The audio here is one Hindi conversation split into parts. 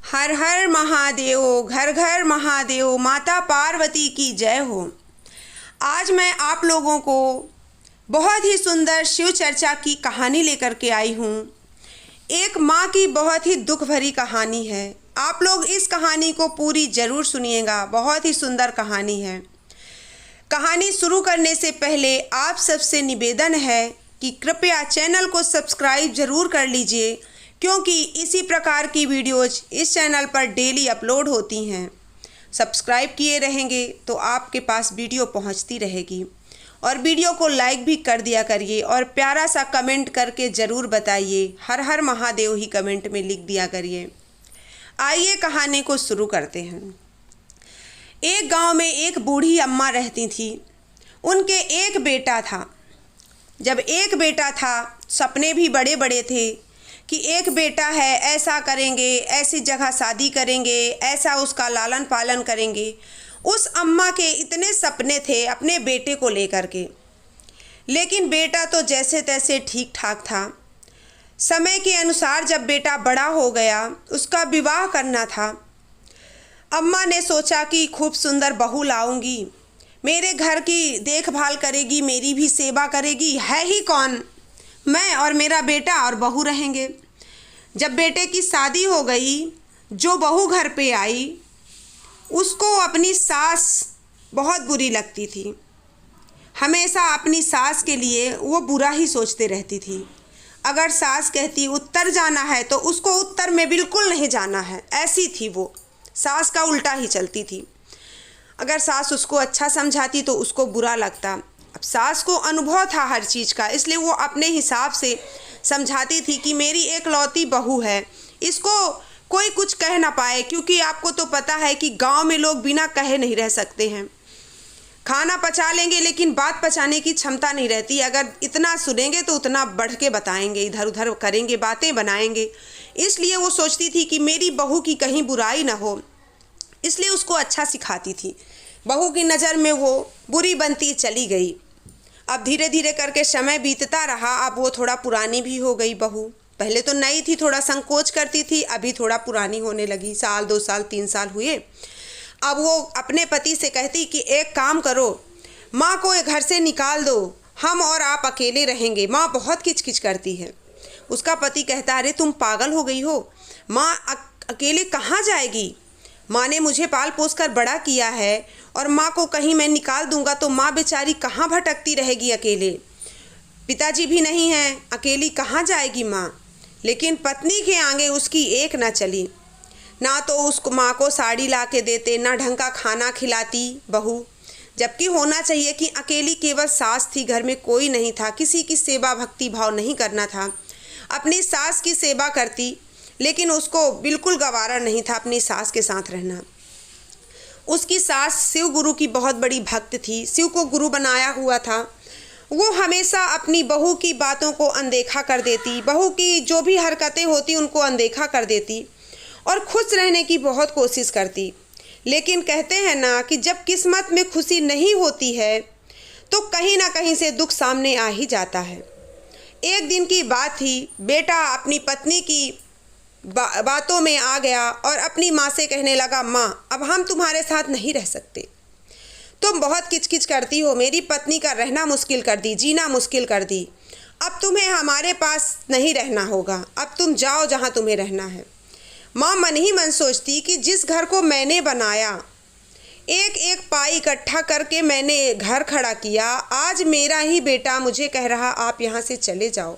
हर हर महादेव, घर घर महादेव, माता पार्वती की जय हो। आज मैं आप लोगों को बहुत ही सुंदर शिव चर्चा की कहानी लेकर के आई हूँ। एक माँ की बहुत ही दुख भरी कहानी है। आप लोग इस कहानी को पूरी ज़रूर सुनिएगा, बहुत ही सुंदर कहानी है। कहानी शुरू करने से पहले आप सबसे निवेदन है कि कृपया चैनल को सब्सक्राइब ज़रूर कर लीजिए, क्योंकि इसी प्रकार की वीडियोज़ इस चैनल पर डेली अपलोड होती हैं। सब्सक्राइब किए रहेंगे तो आपके पास वीडियो पहुंचती रहेगी, और वीडियो को लाइक भी कर दिया करिए और प्यारा सा कमेंट करके ज़रूर बताइए। हर हर महादेव ही कमेंट में लिख दिया करिए। आइए कहानी को शुरू करते हैं। एक गांव में एक बूढ़ी अम्मा रहती थी। उनके एक बेटा था। जब एक बेटा था, सपने भी बड़े बड़े थे कि एक बेटा है, ऐसा करेंगे, ऐसी जगह शादी करेंगे, ऐसा उसका लालन पालन करेंगे। उस अम्मा के इतने सपने थे अपने बेटे को लेकर के, लेकिन बेटा तो जैसे तैसे ठीक ठाक था। समय के अनुसार जब बेटा बड़ा हो गया, उसका विवाह करना था। अम्मा ने सोचा कि खूब सुंदर बहू लाऊंगी, मेरे घर की देखभाल करेगी, मेरी भी सेवा करेगी। है ही कौन, मैं और मेरा बेटा और बहू रहेंगे। जब बेटे की शादी हो गई, जो बहू घर पे आई, उसको अपनी सास बहुत बुरी लगती थी। हमेशा अपनी सास के लिए वो बुरा ही सोचते रहती थी। अगर सास कहती उत्तर जाना है तो उसको उत्तर में बिल्कुल नहीं जाना है, ऐसी थी वो। सास का उल्टा ही चलती थी। अगर सास उसको अच्छा समझाती तो उसको बुरा लगता। अब सास को अनुभव था हर चीज़ का, इसलिए वो अपने हिसाब से समझाती थी कि मेरी एक लौती बहू है, इसको कोई कुछ कह ना पाए, क्योंकि आपको तो पता है कि गांव में लोग बिना कहे नहीं रह सकते हैं। खाना पचा लेंगे लेकिन बात पचाने की क्षमता नहीं रहती। अगर इतना सुनेंगे तो उतना बढ़ के बताएंगे, इधर उधर करेंगे, बातें बनाएंगे। इसलिए वो सोचती थी कि मेरी बहू की कहीं बुराई ना हो, इसलिए उसको अच्छा सिखाती थी। बहू की नज़र में वो बुरी बनती चली गई। अब धीरे धीरे करके समय बीतता रहा। अब वो थोड़ा पुरानी भी हो गई बहू। पहले तो नई थी, थोड़ा संकोच करती थी, अभी थोड़ा पुरानी होने लगी। साल 2 साल 3 साल हुए। अब वो अपने पति से कहती कि एक काम करो, माँ को घर से निकाल दो, हम और आप अकेले रहेंगे, माँ बहुत किचकिच करती है। उसका पति कहता, अरे तुम पागल हो गई हो, माँ अकेले कहाँ जाएगी? माँ ने मुझे पाल पोस कर बड़ा किया है, और माँ को कहीं मैं निकाल दूंगा तो माँ बेचारी कहाँ भटकती रहेगी अकेले। पिताजी भी नहीं हैं, अकेली कहाँ जाएगी माँ। लेकिन पत्नी के आगे उसकी एक ना चली। ना तो उसको माँ को साड़ी ला के देते, ना ढंग का खाना खिलाती बहू, जबकि होना चाहिए कि अकेली केवल सास थी, घर में कोई नहीं था, किसी की सेवा भक्ति भाव नहीं करना था। अपनी सास की सेवा करती, लेकिन उसको बिल्कुल गवारा नहीं था अपनी सास के साथ रहना। उसकी सास शिव गुरु की बहुत बड़ी भक्त थी, शिव को गुरु बनाया हुआ था। वो हमेशा अपनी बहू की बातों को अनदेखा कर देती, बहू की जो भी हरकतें होती उनको अनदेखा कर देती, और खुश रहने की बहुत कोशिश करती। लेकिन कहते हैं ना कि जब किस्मत में खुशी नहीं होती है तो कहीं ना कहीं से दुख सामने आ ही जाता है। एक दिन की बात थी, बेटा अपनी पत्नी की बातों में आ गया और अपनी माँ से कहने लगा, माँ अब हम तुम्हारे साथ नहीं रह सकते, तुम बहुत किचकिच करती हो, मेरी पत्नी का रहना मुश्किल कर दी, जीना मुश्किल कर दी। अब तुम्हें हमारे पास नहीं रहना होगा, अब तुम जाओ जहाँ तुम्हें रहना है। माँ मन ही मन सोचती कि जिस घर को मैंने बनाया, एक एक पाई इकट्ठा करके मैंने घर खड़ा किया, आज मेरा ही बेटा मुझे कह रहा आप यहाँ से चले जाओ।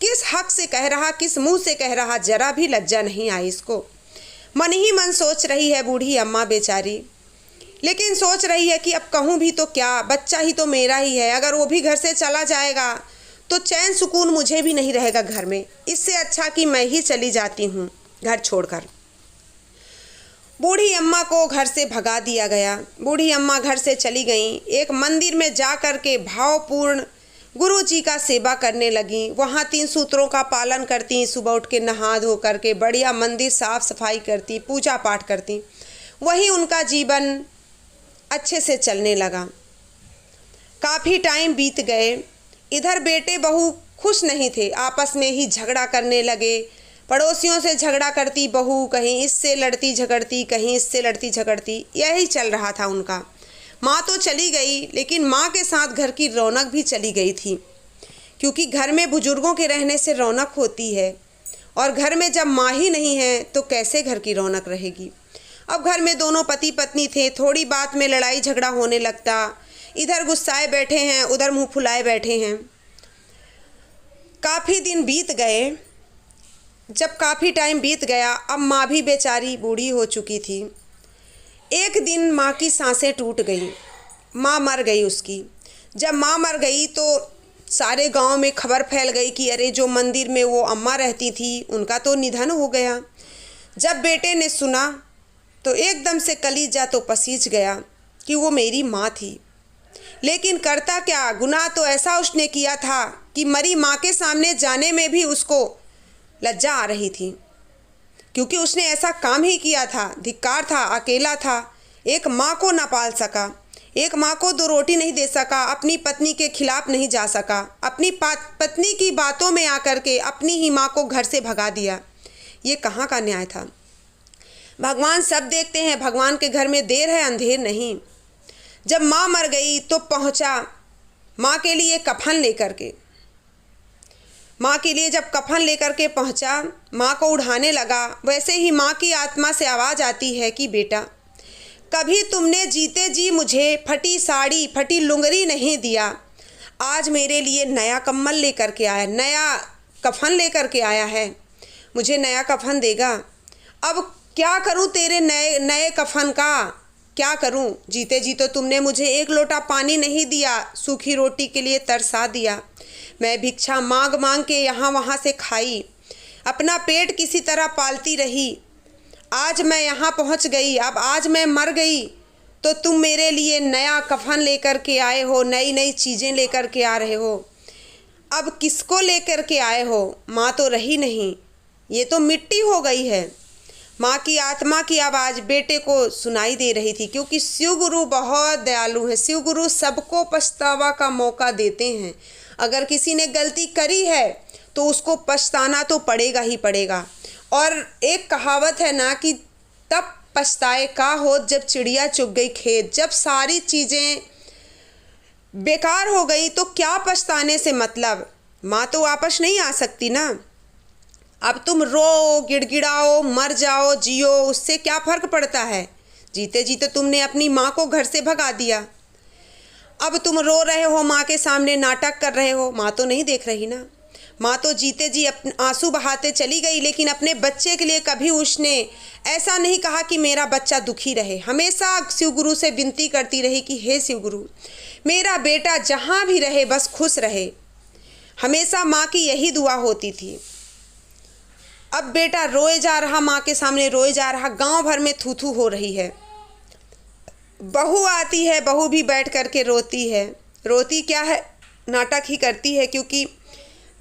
किस हक से कह रहा, किस मुंह से कह रहा, जरा भी लज्जा नहीं आई इसको। मन ही मन सोच रही है बूढ़ी अम्मा बेचारी, लेकिन सोच रही है कि अब कहूँ भी तो क्या, बच्चा ही तो मेरा ही है, अगर वो भी घर से चला जाएगा तो चैन सुकून मुझे भी नहीं रहेगा घर में, इससे अच्छा कि मैं ही चली जाती हूँ घर छोड़कर। बूढ़ी अम्मा को घर से भगा दिया गया। बूढ़ी अम्मा घर से चली गई। एक मंदिर में जा कर के भावपूर्ण गुरु जी का सेवा करने लगी। वहाँ 3 सूत्रों का पालन करती, सुबह उठ के नहा धो करके बढ़िया मंदिर साफ सफाई करती, पूजा पाठ करती। वही उनका जीवन अच्छे से चलने लगा। काफ़ी टाइम बीत गए। इधर बेटे बहू खुश नहीं थे, आपस में ही झगड़ा करने लगे, पड़ोसियों से झगड़ा करती बहू, कहीं इससे लड़ती झगड़ती, कहीं इससे लड़ती झगड़ती, यही चल रहा था उनका। माँ तो चली गई, लेकिन माँ के साथ घर की रौनक भी चली गई थी, क्योंकि घर में बुजुर्गों के रहने से रौनक होती है, और घर में जब माँ ही नहीं है तो कैसे घर की रौनक रहेगी। अब घर में दोनों पति पत्नी थे, थोड़ी बात में लड़ाई झगड़ा होने लगता, इधर गुस्साए बैठे हैं, उधर मुंह फुलाए बैठे हैं। काफ़ी दिन बीत गए। जब काफ़ी टाइम बीत गया, अब माँ भी बेचारी बूढ़ी हो चुकी थी। एक दिन माँ की सांसें टूट गई, माँ मर गई उसकी। जब माँ मर गई तो सारे गांव में खबर फैल गई कि अरे जो मंदिर में वो अम्मा रहती थी उनका तो निधन हो गया। जब बेटे ने सुना तो एकदम से कलीजा तो पसीज गया कि वो मेरी माँ थी। लेकिन करता क्या, गुनाह तो ऐसा उसने किया था कि मरी माँ के सामने जाने में भी उसको लज्जा आ रही थी, क्योंकि उसने ऐसा काम ही किया था। धिक्कार था, अकेला था, एक माँ को ना पाल सका, एक माँ को दो रोटी नहीं दे सका, अपनी पत्नी के खिलाफ नहीं जा सका, अपनी पत्नी की बातों में आकर के अपनी ही माँ को घर से भगा दिया। ये कहाँ का न्याय था। भगवान सब देखते हैं, भगवान के घर में देर है अंधेर नहीं। जब माँ मर गई तो पहुँचा माँ के लिए कफन लेकर के। माँ के लिए जब कफन लेकर के पहुँचा, माँ को उठाने लगा, वैसे ही माँ की आत्मा से आवाज़ आती है कि बेटा, कभी तुमने जीते जी मुझे फटी साड़ी फटी लुंगरी नहीं दिया, आज मेरे लिए नया कम्बल लेकर के आया, नया कफन लेकर के आया है, मुझे नया कफन देगा। अब क्या करूं तेरे नए कफन का, क्या करूं? जीते जी तो तुमने मुझे एक लोटा पानी नहीं दिया, सूखी रोटी के लिए तरसा दिया। मैं भिक्षा मांग मांग के यहाँ वहाँ से खाई, अपना पेट किसी तरह पालती रही। आज मैं यहाँ पहुँच गई, अब आज मैं मर गई तो तुम मेरे लिए नया कफन लेकर के आए हो, नई नई चीज़ें लेकर के आ रहे हो। अब किसको लेकर के आए हो? माँ तो रही नहीं, ये तो मिट्टी हो गई है। माँ की आत्मा की आवाज़ बेटे को सुनाई दे रही थी, क्योंकि शिव गुरु बहुत दयालु हैं। शिव गुरु सबको पछतावा का मौका देते हैं। अगर किसी ने गलती करी है तो उसको पछताना तो पड़ेगा ही पड़ेगा। और एक कहावत है ना कि तब पछताए का हो जब चिड़िया चुग गई खेत। जब सारी चीज़ें बेकार हो गई तो क्या पछताने से मतलब। माँ तो वापस नहीं आ सकती ना। अब तुम रो, गिड़गिड़ाओ, मर जाओ, जियो, उससे क्या फ़र्क पड़ता है। जीते जीते तुमने अपनी माँ को घर से भगा दिया। अब तुम रो रहे हो, माँ के सामने नाटक कर रहे हो, माँ तो नहीं देख रही ना। माँ तो जीते जी अपने आंसू बहाते चली गई, लेकिन अपने बच्चे के लिए कभी उसने ऐसा नहीं कहा कि मेरा बच्चा दुखी रहे। हमेशा शिव गुरु से विनती करती रही कि हे शिव गुरु, मेरा बेटा जहाँ भी रहे बस खुश रहे। हमेशा माँ की यही दुआ होती थी। अब बेटा रोए जा रहा, माँ के सामने रोए जा रहा, गांव भर में थू थू हो रही है। बहू आती है, बहू भी बैठ कर के रोती है। रोती क्या है, नाटक ही करती है, क्योंकि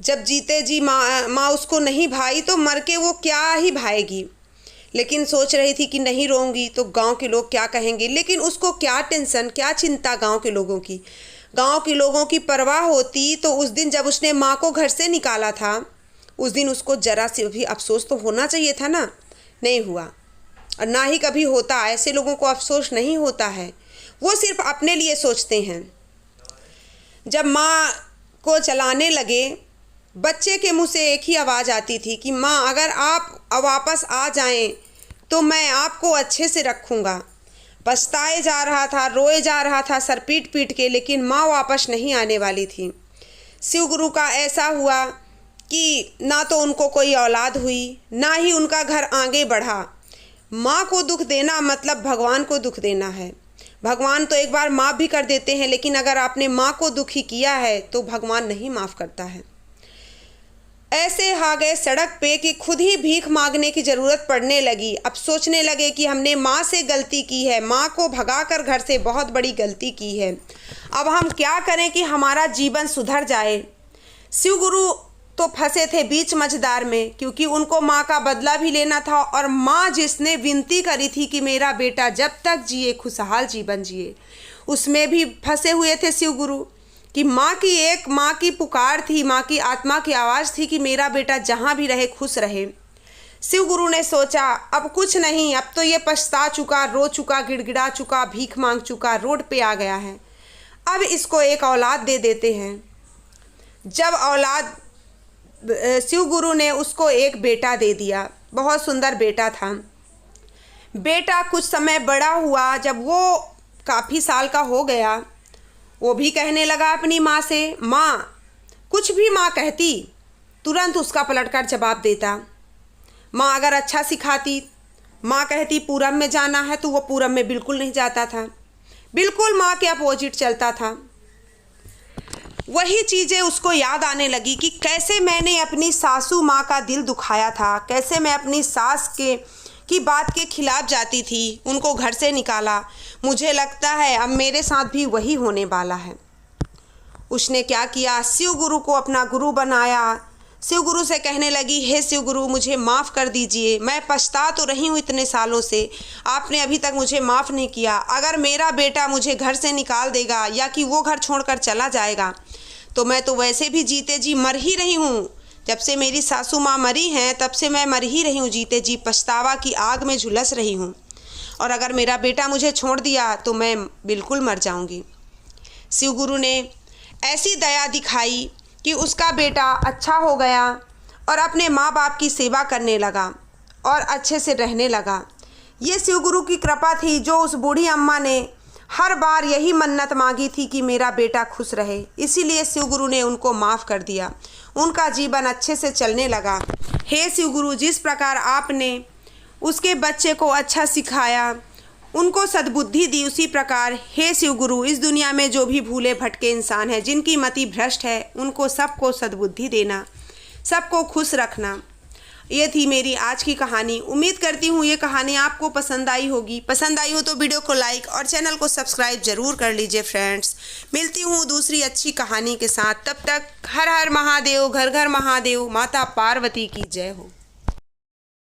जब जीते जी माँ उसको नहीं भाई तो मर के वो क्या ही भाएगी। लेकिन सोच रही थी कि नहीं रोऊंगी तो गांव के लोग क्या कहेंगे। लेकिन उसको क्या टेंशन, क्या चिंता गांव के लोगों की। गांव के लोगों की परवाह होती तो उस दिन जब उसने माँ को घर से निकाला था, उस दिन उसको जरा से भी अफसोस तो होना चाहिए था ना। नहीं हुआ, और ना ही कभी होता। ऐसे लोगों को अफसोस नहीं होता है, वो सिर्फ अपने लिए सोचते हैं। जब माँ को चलाने लगे, बच्चे के मुंह से एक ही आवाज़ आती थी कि माँ अगर आप वापस आ जाएं तो मैं आपको अच्छे से रखूँगा। पछताए जा रहा था, रोए जा रहा था सर पीट पीट के, लेकिन माँ वापस नहीं आने वाली थी। शिव गुरु का ऐसा हुआ कि ना तो उनको कोई औलाद हुई, ना ही उनका घर आगे बढ़ा। माँ को दुख देना मतलब भगवान को दुख देना है। भगवान तो एक बार माफ़ भी कर देते हैं, लेकिन अगर आपने माँ को दुखी किया है तो भगवान नहीं माफ़ करता है। ऐसे आ गए सड़क पे कि खुद ही भीख मांगने की ज़रूरत पड़ने लगी। अब सोचने लगे कि हमने माँ से गलती की है, माँ को भगाकर घर से बहुत बड़ी गलती की है। अब हम क्या करें कि हमारा जीवन सुधर जाए। शिव गुरु तो फंसे थे बीच मझधार में, क्योंकि उनको माँ का बदला भी लेना था, और माँ जिसने विनती करी थी कि मेरा बेटा जब तक जिए खुशहाल जीवन जिए, उसमें भी फंसे हुए थे शिव गुरु। कि माँ की पुकार थी, माँ की आत्मा की आवाज़ थी कि मेरा बेटा जहाँ भी रहे खुश रहे। शिव गुरु ने सोचा अब कुछ नहीं, अब तो ये पछता चुका, रो चुका, गिड़गिड़ा चुका, भीख मांग चुका, रोड पे आ गया है, अब इसको एक औलाद दे देते हैं। जब औलाद शिव गुरु ने उसको एक बेटा दे दिया, बहुत सुंदर बेटा था। बेटा कुछ समय बड़ा हुआ, जब वो काफ़ी साल का हो गया, वो भी कहने लगा अपनी माँ से, माँ, कुछ भी माँ कहती तुरंत उसका पलटकर जवाब देता। माँ अगर अच्छा सिखाती, माँ कहती पूरब में जाना है तो वो पूरब में बिल्कुल नहीं जाता था, बिल्कुल माँ के अपोजिट चलता था। वही चीज़ें उसको याद आने लगी कि कैसे मैंने अपनी सासू माँ का दिल दुखाया था, कैसे मैं अपनी सास की बात के खिलाफ जाती थी, उनको घर से निकाला। मुझे लगता है अब मेरे साथ भी वही होने वाला है। उसने क्या किया, शिव गुरु को अपना गुरु बनाया। शिव गुरु से कहने लगी, हे शिव गुरु, मुझे माफ़ कर दीजिए, मैं पछता तो रही हूँ इतने सालों से, आपने अभी तक मुझे माफ़ नहीं किया। अगर मेरा बेटा मुझे घर से निकाल देगा या कि वो घर छोड़कर चला जाएगा तो मैं तो वैसे भी जीते जी मर ही रही हूँ। जब से मेरी सासू माँ मरी हैं तब से मैं मर ही रही हूँ, जीते जी पछतावा की आग में झुलस रही हूँ, और अगर मेरा बेटा मुझे छोड़ दिया तो मैं बिल्कुल मर जाऊँगी। शिव गुरु ने ऐसी दया दिखाई कि उसका बेटा अच्छा हो गया और अपने माँ बाप की सेवा करने लगा और अच्छे से रहने लगा। ये शिव गुरु की कृपा थी, जो उस बूढ़ी अम्मा ने हर बार यही मन्नत मांगी थी कि मेरा बेटा खुश रहे, इसीलिए शिव गुरु ने उनको माफ़ कर दिया, उनका जीवन अच्छे से चलने लगा। हे शिव गुरु, जिस प्रकार आपने उसके बच्चे को अच्छा सिखाया, उनको सद्बुद्धि दी, उसी प्रकार हे शिव गुरु, इस दुनिया में जो भी भूले भटके इंसान हैं, जिनकी मति भ्रष्ट है, उनको सबको सद्बुद्धि देना, सबको खुश रखना। ये थी मेरी आज की कहानी। उम्मीद करती हूँ ये कहानी आपको पसंद आई होगी। पसंद आई हो तो वीडियो को लाइक और चैनल को सब्सक्राइब ज़रूर कर लीजिए फ्रेंड्स। मिलती हूँ दूसरी अच्छी कहानी के साथ, तब तक हर हर महादेव, घर घर महादेव, माता पार्वती की जय हो।